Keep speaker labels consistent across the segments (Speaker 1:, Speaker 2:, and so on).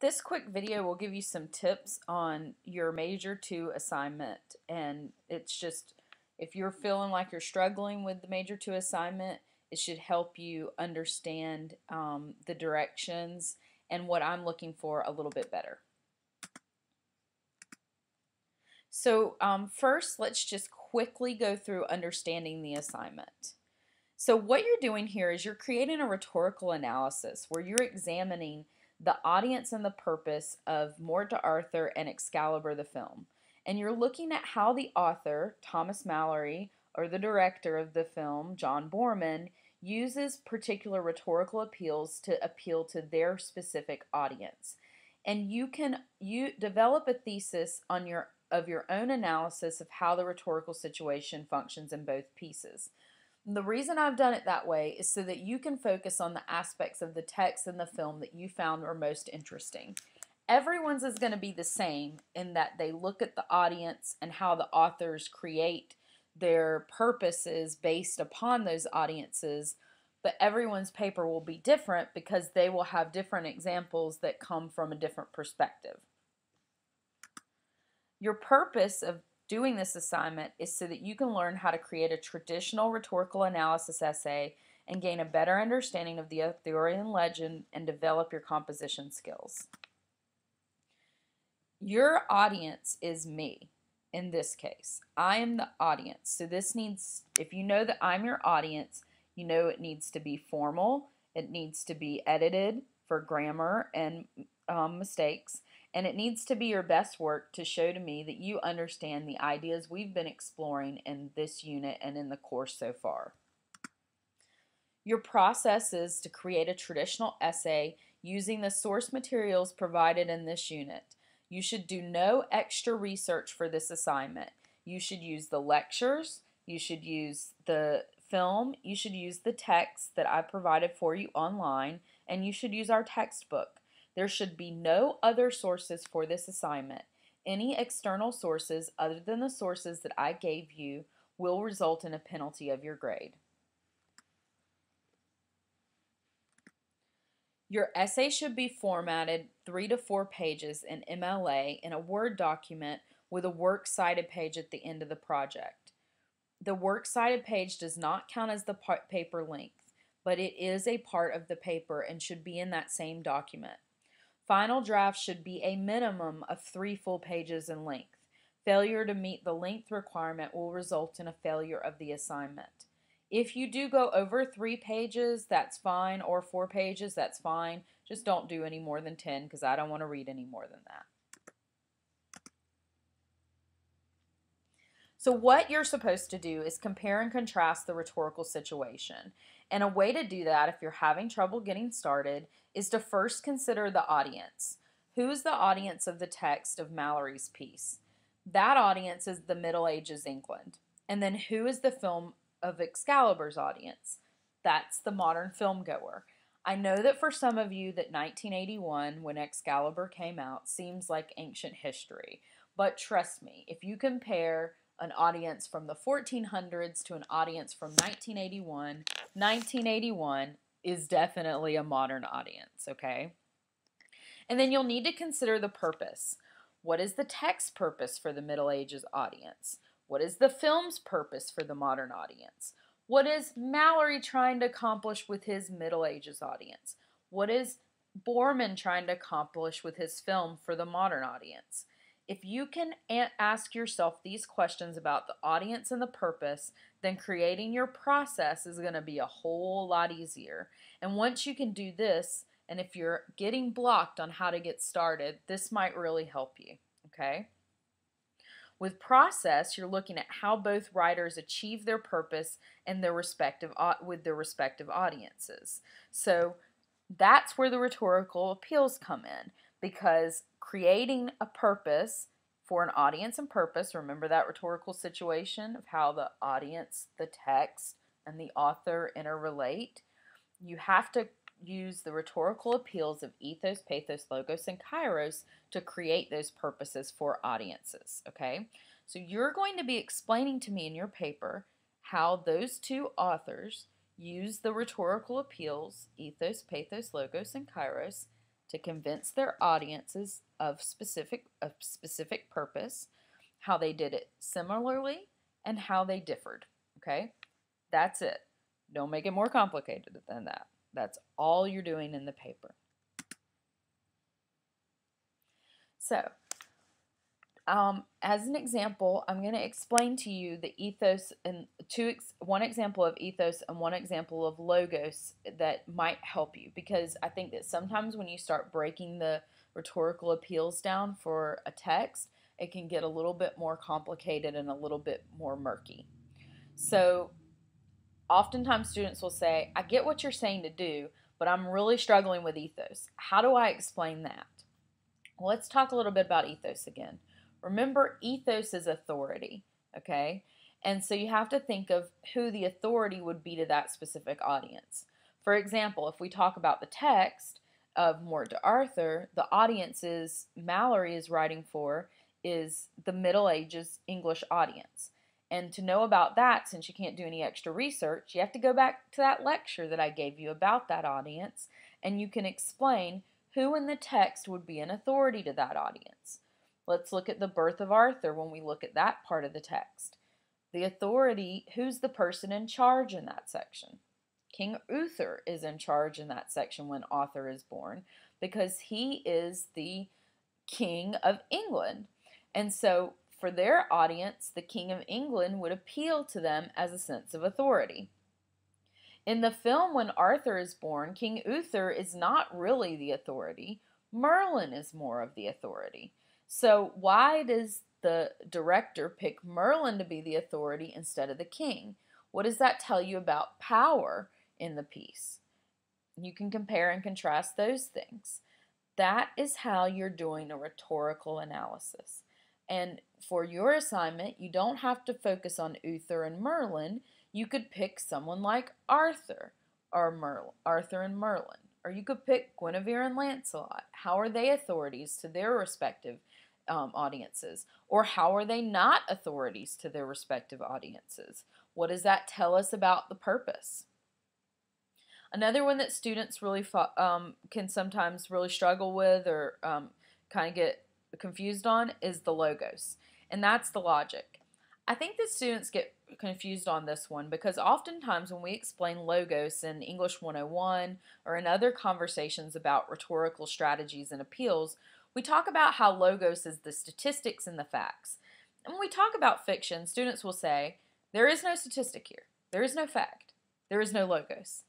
Speaker 1: This quick video will give you some tips on your Major 2 assignment, and it's just, if you're feeling like you're struggling with the Major 2 assignment, it should help you understand the directions and what I'm looking for a little bit better. So first, let's just quickly go through understanding the assignment. So what you're doing here is you're creating a rhetorical analysis where you're examining the audience and the purpose of Morte d'Arthur and Excalibur the film. And you're looking at how the author, Thomas Malory, or the director of the film, John Boorman, uses particular rhetorical appeals to appeal to their specific audience. And you develop a thesis on your own analysis of how the rhetorical situation functions in both pieces. The reason I've done it that way is so that you can focus on the aspects of the text and the film that you found were most interesting. Everyone's is going to be the same in that they look at the audience and how the authors create their purposes based upon those audiences, but everyone's paper will be different because they will have different examples that come from a different perspective. Your purpose of doing this assignment is so that you can learn how to create a traditional rhetorical analysis essay and gain a better understanding of the Arthurian legend and develop your composition skills. Your audience is me in this case. I am the audience. So this needs, if you know that I'm your audience, you know it needs to be formal, it needs to be edited for grammar and mistakes, and it needs to be your best work to show to me that you understand the ideas we've been exploring in this unit and in the course so far. Your process is to create a traditional essay using the source materials provided in this unit. You should do no extra research for this assignment. You should use the lectures, you should use the film, you should use the text that I provided for you online, and you should use our textbook. There should be no other sources for this assignment. Any external sources other than the sources that I gave you will result in a penalty of your grade. Your essay should be formatted 3 to 4 pages in MLA in a Word document with a works cited page at the end of the project. The works cited page does not count as the paper length, but it is a part of the paper and should be in that same document. Final draft should be a minimum of 3 full pages in length. Failure to meet the length requirement will result in a failure of the assignment. If you do go over 3 pages, that's fine, or 4 pages, that's fine. Just don't do any more than 10 because I don't want to read any more than that. So what you're supposed to do is compare and contrast the rhetorical situation. And a way to do that, if you're having trouble getting started, is to first consider the audience. Who's the audience of the text of Malory's piece? That audience is the Middle Ages England. And then who is the film of Excalibur's audience? That's the modern film goer. I know that for some of you that 1981, when Excalibur came out, seems like ancient history. But trust me, if you compare an audience from the 1400s to an audience from 1981, 1981 is definitely a modern audience, okay? And then you'll need to consider the purpose. What is the text purpose for the Middle Ages audience? What is the film's purpose for the modern audience? What is Malory trying to accomplish with his Middle Ages audience? What is Boorman trying to accomplish with his film for the modern audience? If you can ask yourself these questions about the audience and the purpose, then creating your process is going to be a whole lot easier. And once you can do this, and if you're getting blocked on how to get started, this might really help you, okay? With process, you're looking at how both writers achieve their purpose and with their respective audiences. So that's where the rhetorical appeals come in, because creating a purpose for an audience and purpose, remember that rhetorical situation of how the audience, the text, and the author interrelate, you have to use the rhetorical appeals of ethos, pathos, logos, and kairos to create those purposes for audiences, okay? So you're going to be explaining to me in your paper how those two authors use the rhetorical appeals, ethos, pathos, logos, and kairos, to convince their audiences of a specific purpose, how they did it similarly, and how they differed. Okay? That's it. Don't make it more complicated than that. That's all you're doing in the paper. So, as an example, I'm going to explain to you the ethos and one example of ethos and one example of logos that might help you, because I think that sometimes when you start breaking the rhetorical appeals down for a text, it can get a little bit more complicated and a little bit more murky. So oftentimes students will say, I get what you're saying to do, but I'm really struggling with ethos. How do I explain that? Well, let's talk a little bit about ethos again. Remember, ethos is authority, okay? And so you have to think of who the authority would be to that specific audience. For example, if we talk about the text of More to Arthur, the audiences Mallory is writing for is the Middle Ages English audience. And to know about that, since you can't do any extra research, you have to go back to that lecture that I gave you about that audience, and you can explain who in the text would be an authority to that audience. Let's look at the birth of Arthur when we look at that part of the text. The authority, who's the person in charge in that section? King Uther is in charge in that section when Arthur is born, because he is the King of England. And so for their audience, the King of England would appeal to them as a sense of authority. In the film, when Arthur is born, King Uther is not really the authority. Merlin is more of the authority. So why does the director pick Merlin to be the authority instead of the king? What does that tell you about power in the piece? You can compare and contrast those things. That is how you're doing a rhetorical analysis. And for your assignment, you don't have to focus on Uther and Merlin. You could pick someone like Arthur or Arthur and Merlin. Or you could pick Guinevere and Lancelot. How are they authorities to their respective audiences? Or how are they not authorities to their respective audiences? What does that tell us about the purpose? Another one that students really can sometimes really struggle with or kind of get confused on is the logos. And that's the logic. I think that students get confused on this one because oftentimes when we explain logos in English 101 or in other conversations about rhetorical strategies and appeals, we talk about how logos is the statistics and the facts. And when we talk about fiction, students will say, there is no statistic here. There is no fact. There is no logos.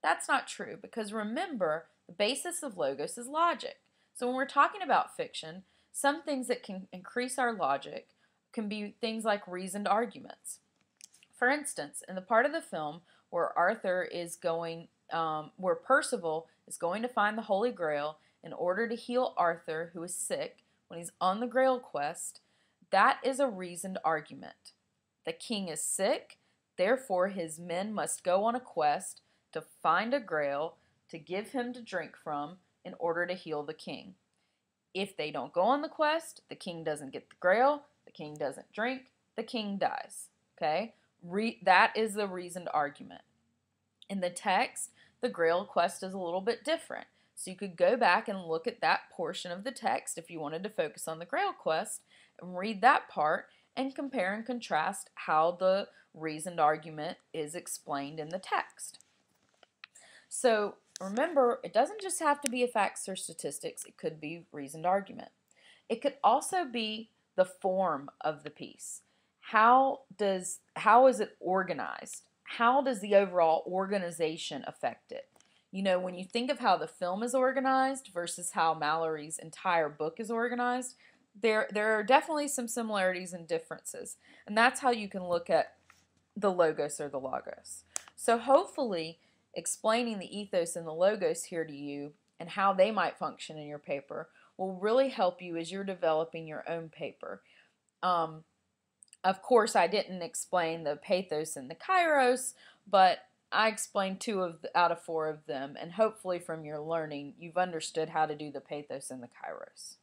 Speaker 1: That's not true because remember, the basis of logos is logic. So when we're talking about fiction, some things that can increase our logic can be things like reasoned arguments. For instance, in the part of the film where where Percival is going to find the Holy Grail in order to heal Arthur, who is sick, when he's on the Grail quest, that is a reasoned argument. The king is sick, therefore his men must go on a quest to find a Grail to give him to drink from in order to heal the king. If they don't go on the quest, the king doesn't get the Grail, the king doesn't drink, the king dies. Okay? That is the reasoned argument. In the text, the Grail quest is a little bit different. So you could go back and look at that portion of the text if you wanted to focus on the Grail quest and read that part and compare and contrast how the reasoned argument is explained in the text. So remember, it doesn't just have to be a facts or statistics. It could be reasoned argument. It could also be the form of the piece. How is it organized? How does the overall organization affect it? You know, when you think of how the film is organized versus how Mallory's entire book is organized, there are definitely some similarities and differences. And that's how you can look at the logos or the logos. So hopefully explaining the ethos and the logos here to you and how they might function in your paper will really help you as you're developing your own paper. Of course, I didn't explain the pathos and the kairos, but I explained 2 out of 4 of them, and hopefully from your learning, you've understood how to do the pathos and the kairos.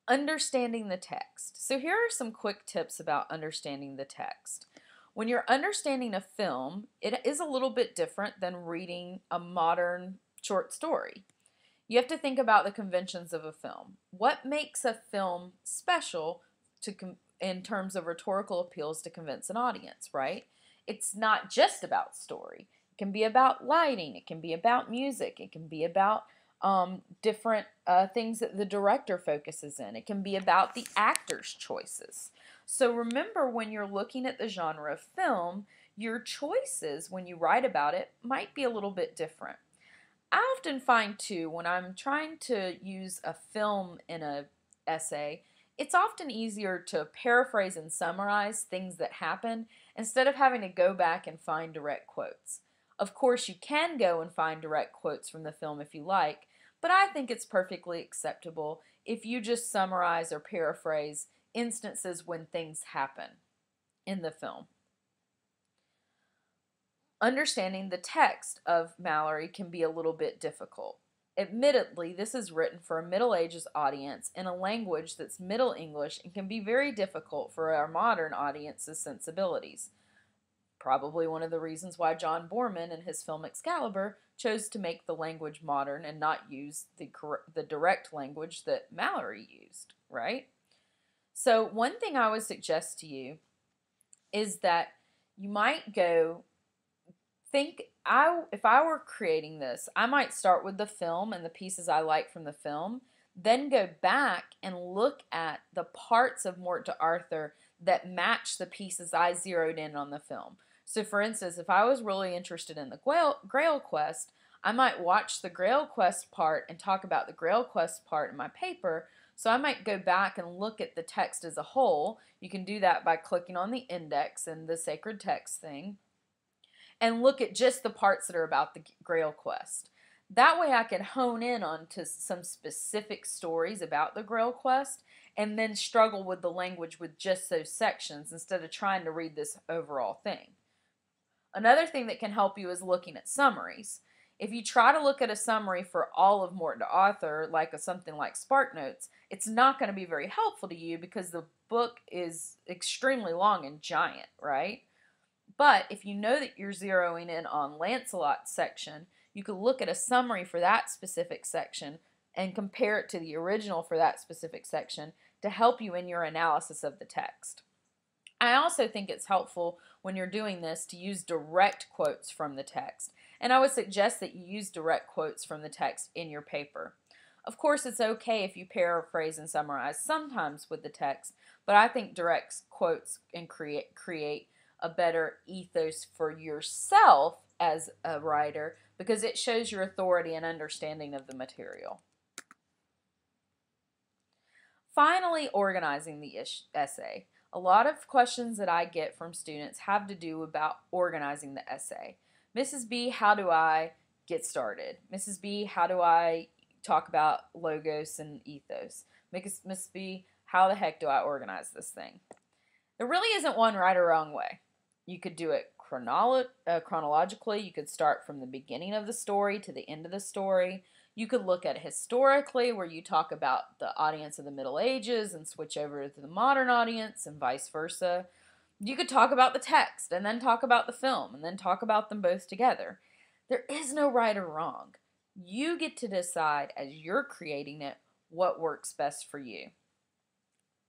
Speaker 1: Understanding the text. So here are some quick tips about understanding the text. When you're understanding a film, it is a little bit different than reading a modern short story. You have to think about the conventions of a film. What makes a film special in terms of rhetorical appeals to convince an audience, right? It's not just about story. It can be about lighting. It can be about music. It can be about different things that the director focuses in. It can be about the actor's choices. So remember, when you're looking at the genre of film, your choices when you write about it might be a little bit different. I often find too, when I'm trying to use a film in an essay, it's often easier to paraphrase and summarize things that happen instead of having to go back and find direct quotes. Of course, you can go and find direct quotes from the film if you like, but I think it's perfectly acceptable if you just summarize or paraphrase instances when things happen in the film. Understanding the text of Mallory can be a little bit difficult. Admittedly, this is written for a Middle Ages audience in a language that's Middle English and can be very difficult for our modern audience's sensibilities. Probably one of the reasons why John Boorman in his film Excalibur chose to make the language modern and not use the direct language that Mallory used, right? So one thing I would suggest to you is that you might if I were creating this, I might start with the film and the pieces I like from the film, then go back and look at the parts of Mort to Arthur that match the pieces I zeroed in on the film. So for instance, if I was really interested in the Grail Quest, I might watch the Grail Quest part and talk about the Grail Quest part in my paper. So I might go back and look at the text as a whole. You can do that by clicking on the index and the sacred text thing, and look at just the parts that are about the Grail Quest. That way I can hone in onto some specific stories about the Grail Quest and then struggle with the language with just those sections instead of trying to read this overall thing. Another thing that can help you is looking at summaries. If you try to look at a summary for all of Mort to Arthur, like something like SparkNotes, it's not going to be very helpful to you because the book is extremely long and giant, right? But if you know that you're zeroing in on Lancelot's section, you could look at a summary for that specific section and compare it to the original for that specific section to help you in your analysis of the text. I also think it's helpful when you're doing this to use direct quotes from the text, and I would suggest that you use direct quotes from the text in your paper. Of course, it's okay if you paraphrase and summarize sometimes with the text, but I think direct quotes can create a better ethos for yourself as a writer because it shows your authority and understanding of the material. Finally, organizing the essay. A lot of questions that I get from students have to do about organizing the essay. Mrs. B, how do I get started? Mrs. B, how do I talk about logos and ethos? Mrs. B, how the heck do I organize this thing? There really isn't one right or wrong way. You could do it chronologically. You could start from the beginning of the story to the end of the story. You could look at historically, where you talk about the audience of the Middle Ages and switch over to the modern audience and vice versa. You could talk about the text and then talk about the film and then talk about them both together. There is no right or wrong. You get to decide as you're creating it what works best for you.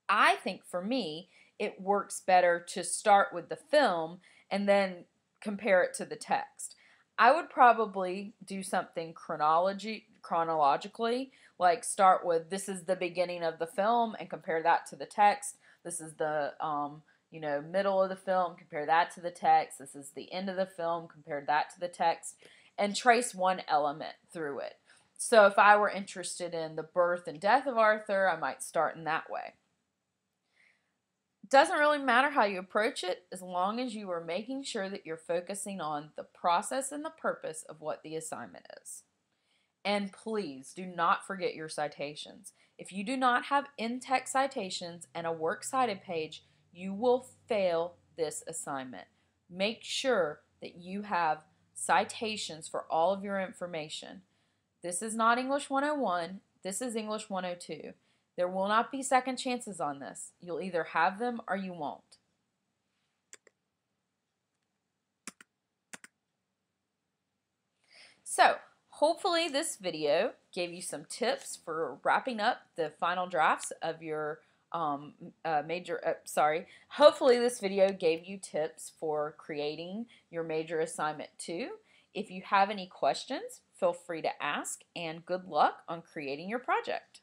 Speaker 1: I think for me, it works better to start with the film and then compare it to the text. I would probably do something chronologically, like start with this is the beginning of the film and compare that to the text. This is the middle of the film, compare that to the text. This is the end of the film, compare that to the text, and trace one element through it. So if I were interested in the birth and death of Arthur, I might start in that way. It doesn't really matter how you approach it as long as you are making sure that you're focusing on the process and the purpose of what the assignment is. And please do not forget your citations. If you do not have in-text citations and a works cited page, you will fail this assignment. Make sure that you have citations for all of your information. This is not English 101. This is English 102. There will not be second chances on this. You'll either have them or you won't. So, Hopefully this video gave you some tips for wrapping up the final drafts of your hopefully this video gave you tips for creating your major assignment 2. If you have any questions, feel free to ask, and good luck on creating your project.